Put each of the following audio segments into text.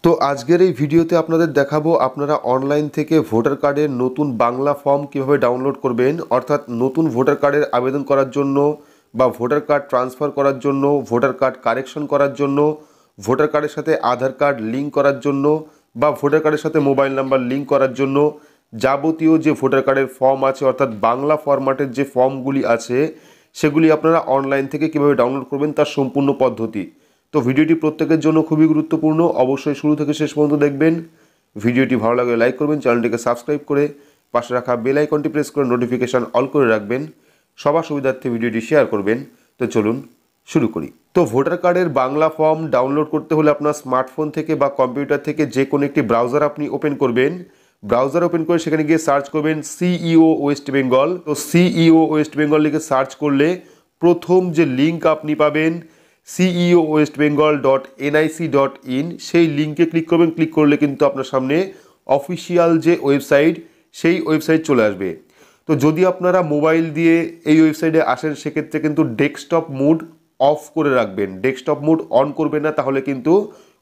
তো আজকের এই ভিডিওতে আপনাদের দেখাবো আপনারা অনলাইন থেকে ভোটার কার্ডের নতুন বাংলা ফর্ম কিভাবে ডাউনলোড করবেন। অর্থাৎ নতুন ভোটার কার্ডের আবেদন করার জন্য বা ভোটার কার্ড ট্রান্সফার করার জন্য, ভোটার কার্ড কারেকশন করার জন্য, ভোটার কার্ডের সাথে আধার কার্ড লিঙ্ক করার জন্য বা ভোটার কার্ডের সাথে মোবাইল নাম্বার লিঙ্ক করার জন্য যাবতীয় যে ভোটার কার্ডের ফর্ম আছে অর্থাৎ বাংলা ফরম্যাটের যে ফর্মগুলি আছে সেগুলি আপনারা অনলাইন থেকে কিভাবে ডাউনলোড করবেন তার সম্পূর্ণ পদ্ধতি। তো ভিডিওটি প্রত্যেকের জন্য খুবই গুরুত্বপূর্ণ, অবশ্যই শুরু থেকে শেষ পর্যন্ত দেখবেন। ভিডিওটি ভালো লাগলে লাইক করবেন, চ্যানেলটিকে সাবস্ক্রাইব করে পাশে রাখা বেল আইকনটি প্রেস করে নোটিফিকেশান অল করে রাখবেন, সবার সুবিধার্থে ভিডিওটি শেয়ার করবেন। তো চলুন শুরু করি। তো ভোটার কার্ডের বাংলা ফর্ম ডাউনলোড করতে হলে আপনার স্মার্টফোন থেকে বা কম্পিউটার থেকে যে কোনো একটি ব্রাউজার আপনি ওপেন করবেন। ব্রাউজার ওপেন করে সেখানে গিয়ে সার্চ করবেন সিইও ওয়েস্ট বেঙ্গল। তো সিইও ওয়েস্ট বেঙ্গল লিখে সার্চ করলে প্রথম যে লিঙ্ক আপনি পাবেন ceoWestBengal.nic.in, সেই লিঙ্কে ক্লিক করবেন। ক্লিক করলে কিন্তু আপনার সামনে অফিসিয়াল যে ওয়েবসাইট সেই ওয়েবসাইট চলে আসবে। তো যদি আপনারা মোবাইল দিয়ে এই ওয়েবসাইটে আসেন সেক্ষেত্রে কিন্তু ডেস্কটপ মোড অফ করে রাখবেন, ডেস্কটপ মোড অন করবেন না, তাহলে কিন্তু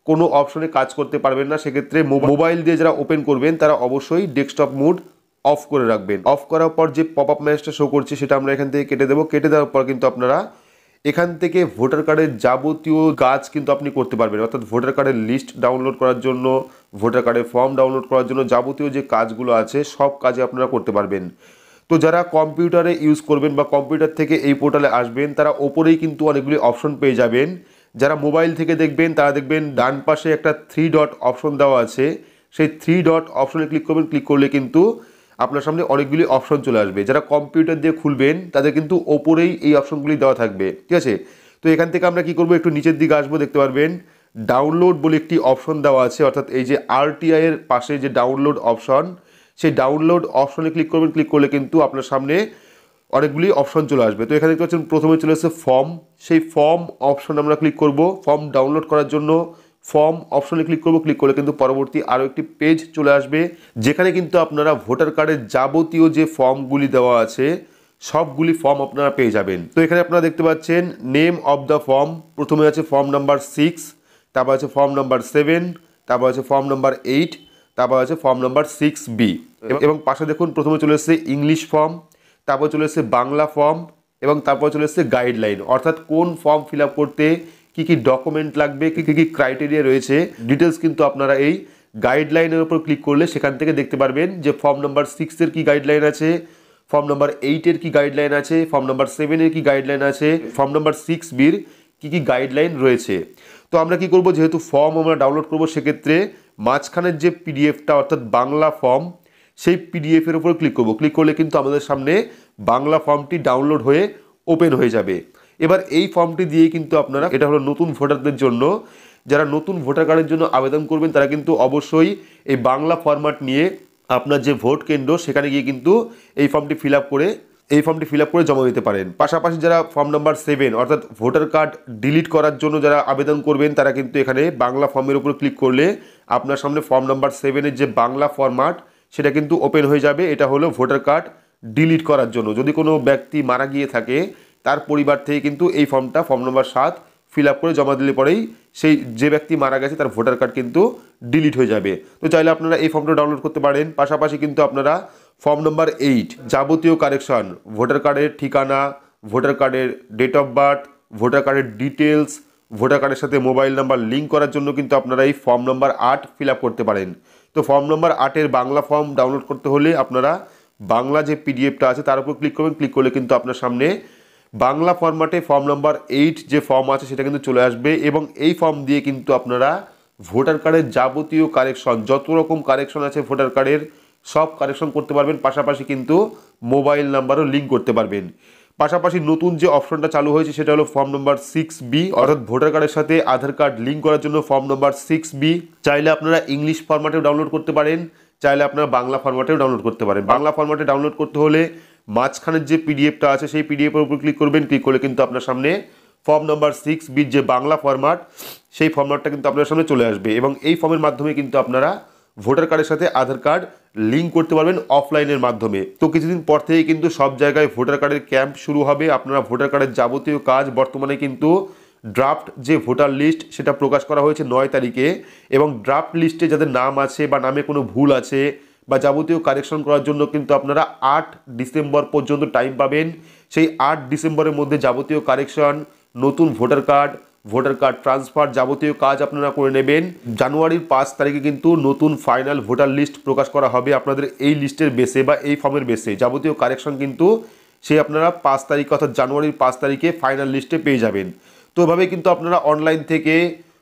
কোনো অপশনে কাজ করতে পারবেন না। সেক্ষেত্রে মোবাইল দিয়ে যারা ওপেন করবেন তারা অবশ্যই ডেস্কটপ মোড অফ করে রাখবেন। অফ করার পর যে পপ আপ মেসেজটা শো করছে সেটা আমরা এখান থেকে কেটে দেবো। কেটে দেওয়ার পর কিন্তু আপনারা এখান থেকে ভোটার কার্ডের যাবতীয় কাজ কিন্তু আপনি করতে পারবেন। অর্থাৎ ভোটার কার্ডের লিস্ট ডাউনলোড করার জন্য, ভোটার কার্ডের ফর্ম ডাউনলোড করার জন্য যাবতীয় যে কাজগুলো আছে সব কাজে আপনারা করতে পারবেন। তো যারা কম্পিউটারে ইউজ করবেন বা কম্পিউটার থেকে এই পোর্টালে আসবেন তারা ওপরেই কিন্তু অনেকগুলি অপশন পেয়ে যাবেন। যারা মোবাইল থেকে দেখবেন তারা দেখবেন ডান পাশে একটা 3 ডট অপশন দেওয়া আছে, সেই 3 ডট অপশনে ক্লিক করবেন। ক্লিক করলে কিন্তু আপনার সামনে অনেকগুলি অপশন চলে আসবে। যারা কম্পিউটার দিয়ে খুলবেন তাদের কিন্তু ওপরেই এই অপশনগুলি দেওয়া থাকবে, ঠিক আছে। তো এখান থেকে আমরা কি করব, একটু নিচের দিকে আসবো, দেখতে পারবেন ডাউনলোড বলে একটি অপশন দেওয়া আছে। অর্থাৎ এই যে আরটিআই এর পাশে যে ডাউনলোড অপশন, সেই ডাউনলোড অপশনে ক্লিক করবেন। ক্লিক করলে কিন্তু আপনার সামনে অনেকগুলি অপশন চলে আসবে। তো এখানে দেখতে পাচ্ছেন প্রথমে চলে আসছে ফর্ম, সেই ফর্ম অপশন আমরা ক্লিক করব। ফর্ম ডাউনলোড করার জন্য ফর্ম অপশনে ক্লিক করব। ক্লিক করলে কিন্তু পরবর্তী আরও একটি পেজ চলে আসবে যেখানে কিন্তু আপনারা ভোটার কার্ডের যাবতীয় যে ফর্মগুলি দেওয়া আছে সবগুলি ফর্ম আপনারা পেয়ে যাবেন। তো এখানে আপনারা দেখতে পাচ্ছেন নেম অফ দ্য ফর্ম, প্রথমে আছে ফর্ম নাম্বার 6, তারপর আছে ফর্ম নাম্বার 7, তারপর আছে ফর্ম নাম্বার 8, তারপর আছে ফর্ম নাম্বার 6B এবং পাশে দেখুন প্রথমে চলে এসেছে ইংলিশ ফর্ম, তারপর চলে এসেছে বাংলা ফর্ম এবং তারপর চলে এসেছে গাইডলাইন। অর্থাৎ কোন ফর্ম ফিল আপ করতে কী কী ডকুমেন্ট লাগবে, কী কী ক্রাইটেরিয়া রয়েছে, ডিটেলস কিন্তু আপনারা এই গাইডলাইনের উপর ক্লিক করলে সেখান থেকে দেখতে পারবেন যে ফর্ম নাম্বার 6-এর কী গাইডলাইন আছে, ফর্ম নাম্বার 8-এর কী গাইডলাইন আছে, ফর্ম নাম্বার 7-এর কী গাইডলাইন আছে, ফর্ম নাম্বার 6Bর কী কী গাইডলাইন রয়েছে। তো আমরা কি করব, যেহেতু ফর্ম আমরা ডাউনলোড করব সেক্ষেত্রে মাঝখানের যে পিডিএফটা অর্থাৎ বাংলা ফর্ম সেই পিডিএফের উপর ক্লিক করব। ক্লিক করলে কিন্তু আমাদের সামনে বাংলা ফর্মটি ডাউনলোড হয়ে ওপেন হয়ে যাবে। এবার এই ফর্মটি দিয়ে কিন্তু আপনারা, এটা হলো নতুন ভোটারদের জন্য, যারা নতুন ভোটার কার্ডের জন্য আবেদন করবেন তারা কিন্তু অবশ্যই এই বাংলা ফরম্যাট নিয়ে আপনার যে ভোট কেন্দ্র সেখানে গিয়ে কিন্তু এই ফর্মটি ফিল আপ করে জমা দিতে পারেন। পাশাপাশি যারা ফর্ম নাম্বার 7 অর্থাৎ ভোটার কার্ড ডিলিট করার জন্য যারা আবেদন করবেন তারা কিন্তু এখানে বাংলা ফর্মের উপর ক্লিক করলে আপনার সামনে ফর্ম নাম্বার 7-এর যে বাংলা ফরম্যাট সেটা কিন্তু ওপেন হয়ে যাবে। এটা হলো ভোটার কার্ড ডিলিট করার জন্য, যদি কোনো ব্যক্তি মারা গিয়ে থাকে তার পরিবার থেকে কিন্তু এই ফর্মটা ফর্ম নম্বর 7 ফিল আপ করে জমা দিলে পরেই সেই যে ব্যক্তি মারা গেছে তার ভোটার কার্ড কিন্তু ডিলিট হয়ে যাবে। তো চাইলে আপনারা এই ফর্মটা ডাউনলোড করতে পারেন। পাশাপাশি কিন্তু আপনারা ফর্ম নম্বর 8 যাবতীয় কারেকশন, ভোটার কার্ডের ঠিকানা, ভোটার কার্ডের ডেট অফ বার্থ, ভোটার কার্ডের ডিটেলস, ভোটার কার্ডের সাথে মোবাইল নাম্বার লিঙ্ক করার জন্য কিন্তু আপনারা এই ফর্ম নম্বর 8 ফিল আপ করতে পারেন। তো ফর্ম নম্বর 8-এর বাংলা ফর্ম ডাউনলোড করতে হলে আপনারা বাংলা যে পিডিএফটা আছে তার উপর ক্লিক করবেন। ক্লিক করলে কিন্তু আপনার সামনে বাংলা ফরম্যাটে ফর্ম নাম্বার 8 যে ফর্ম আছে সেটা কিন্তু চলে আসবে এবং এই ফর্ম দিয়ে কিন্তু আপনারা ভোটার কার্ডের যাবতীয় কারেকশন, যত রকম কারেকশন আছে ভোটার কার্ডের সব কারেকশন করতে পারবেন। পাশাপাশি কিন্তু মোবাইল নাম্বারও লিঙ্ক করতে পারবেন। পাশাপাশি নতুন যে অপশনটা চালু হয়েছে সেটা হলো ফর্ম নাম্বার 6B অর্থাৎ ভোটার কার্ডের সাথে আধার কার্ড লিঙ্ক করার জন্য ফর্ম নাম্বার 6B। চাইলে আপনারা ইংলিশ ফরম্যাটেও ডাউনলোড করতে পারেন, চাইলে আপনারা বাংলা ফরম্যাটেও ডাউনলোড করতে পারেন। বাংলা ফরম্যাটে ডাউনলোড করতে হলে মাঝখানের যে পিডিএফটা আছে সেই পিডিএফের উপর ক্লিক করবেন। ক্লিক করলে কিন্তু আপনার সামনে ফর্ম নাম্বার 6B যে বাংলা ফরম্যাট সেই ফরম্যাটটা কিন্তু আপনার সামনে চলে আসবে এবং এই ফর্মের মাধ্যমে কিন্তু আপনারা ভোটার কার্ডের সাথে আধার কার্ড লিঙ্ক করতে পারবেন অফলাইনের মাধ্যমে। তো কিছুদিন পর থেকেই কিন্তু সব জায়গায় ভোটার কার্ডের ক্যাম্প শুরু হবে। আপনারা ভোটার কার্ডের যাবতীয় কাজ বর্তমানে কিন্তু ড্রাফট যে ভোটার লিস্ট সেটা প্রকাশ করা হয়েছে 9 তারিখে, এবং ড্রাফট লিস্টে যাদের নাম আছে বা নামে কোনো ভুল আছে বা যাবতীয় কারেকশন করার জন্য কিন্তু আপনারা 8 ডিসেম্বর পর্যন্ত টাইম পাবেন। সেই 8 ডিসেম্বরের মধ্যে যাবতীয় কারেকশন, নতুন ভোটার কার্ড ট্রান্সফার যাবতীয় কাজ আপনারা করে নেবেন। জানুয়ারির 5 তারিখে কিন্তু নতুন ফাইনাল ভোটার লিস্ট প্রকাশ করা হবে আপনাদের এই লিস্টের বেসে বা এই ফর্মের বেসে। যাবতীয় কারেকশন কিন্তু সেই আপনারা 5 তারিখ অর্থাৎ জানুয়ারির 5 তারিখে ফাইনাল লিস্টে পেয়ে যাবেন। তো এভাবে কিন্তু আপনারা অনলাইন থেকে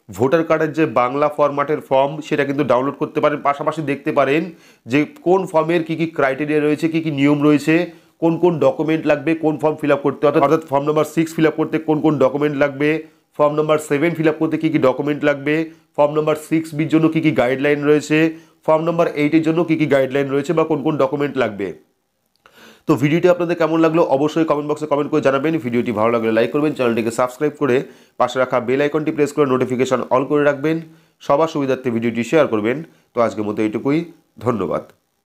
ভোটার কার্ডের যে বাংলা ফরম্যাটের ফর্ম সেটা কিন্তু ডাউনলোড করতে পারেন, পাশাপাশি দেখতে পারেন যে কোন ফর্মের কী কী ক্রাইটেরিয়া রয়েছে, কী কী নিয়ম রয়েছে, কোন কোন ডকুমেন্ট লাগবে, কোন ফর্ম ফিল আপ করতে, অর্থাৎ ফর্ম নাম্বার 6 ফিল আপ করতে কোন কোন ডকুমেন্ট লাগবে, ফর্ম নাম্বার 7 ফিল আপ করতে কী কী ডকুমেন্ট লাগবে, ফর্ম নাম্বার 6 জন্য কী কী গাইডলাইন রয়েছে, ফর্ম নাম্বার 8 জন্য কী কী গাইডলাইন রয়েছে বা কোন কোন ডকুমেন্ট লাগবে। তো ভিডিওটি আপনাদের কেমন লাগলো অবশ্যই কমেন্ট বক্সে কমেন্ট করে জানাবেন। ভিডিওটি ভালো লাগলে লাইক করবেন, চ্যানেলটিকে সাবস্ক্রাইব করে পাশে রাখা বেল আইকনটি প্রেস করে নোটিফিকেশন অল করে রাখবেন। সবার সুবিধার্থে ভিডিওটি শেয়ার করবেন। তো আজকের মতো এইটুকুই, ধন্যবাদ।